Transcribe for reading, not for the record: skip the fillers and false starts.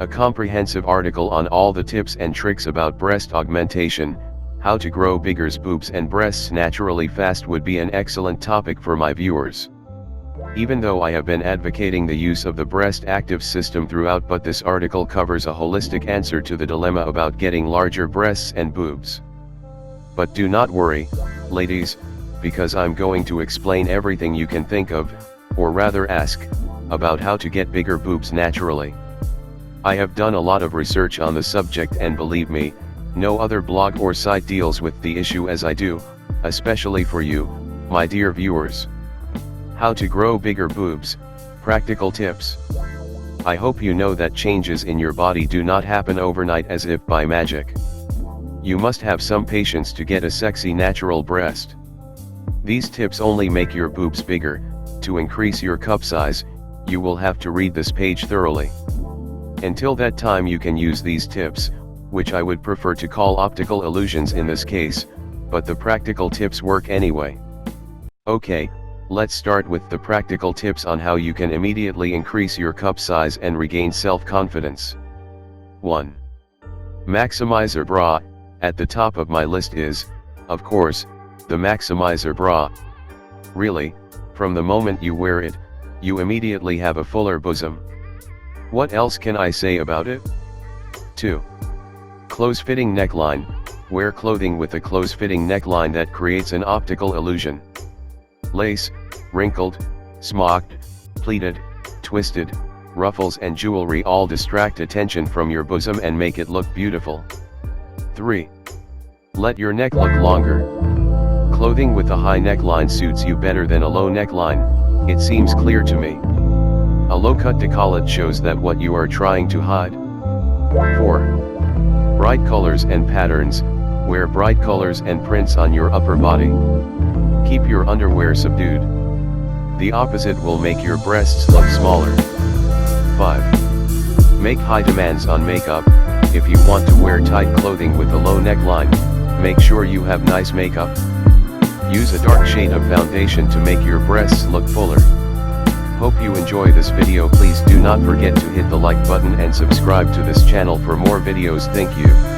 A comprehensive article on all the tips and tricks about breast augmentation, how to grow bigger boobs and breasts naturally fast would be an excellent topic for my viewers. Even though I have been advocating the use of the breast active system throughout, but this article covers a holistic answer to the dilemma about getting larger breasts and boobs. But do not worry, ladies, because I'm going to explain everything you can think of, or rather ask, about how to get bigger boobs naturally. I have done a lot of research on the subject, and believe me, no other blog or site deals with the issue as I do, especially for you, my dear viewers. How to grow bigger boobs, practical tips. I hope you know that changes in your body do not happen overnight as if by magic. You must have some patience to get a sexy natural breast. These tips only make your boobs bigger. To increase your cup size, you will have to read this page thoroughly. Until that time you can use these tips, which I would prefer to call optical illusions in this case, but the practical tips work anyway. Okay, let's start with the practical tips on how you can immediately increase your cup size and regain self-confidence. 1. Maximizer bra. At the top of my list is, of course, the Maximizer bra. Really, from the moment you wear it, you immediately have a fuller bosom. What else can I say about it? 2. Close-fitting neckline. Wear clothing with a close-fitting neckline that creates an optical illusion. Lace, wrinkled, smocked, pleated, twisted, ruffles and jewelry all distract attention from your bosom and make it look beautiful. 3. Let your neck look longer. Clothing with a high neckline suits you better than a low neckline, it seems clear to me. A low-cut décolleté shows that what you are trying to hide. 4. Bright colors and patterns. Wear bright colors and prints on your upper body. Keep your underwear subdued. The opposite will make your breasts look smaller. 5. Make high demands on makeup. If you want to wear tight clothing with a low neckline, make sure you have nice makeup. Use a dark shade of foundation to make your breasts look fuller. Hope you enjoy this video. Please do not forget to hit the like button and subscribe to this channel for more videos. Thank you.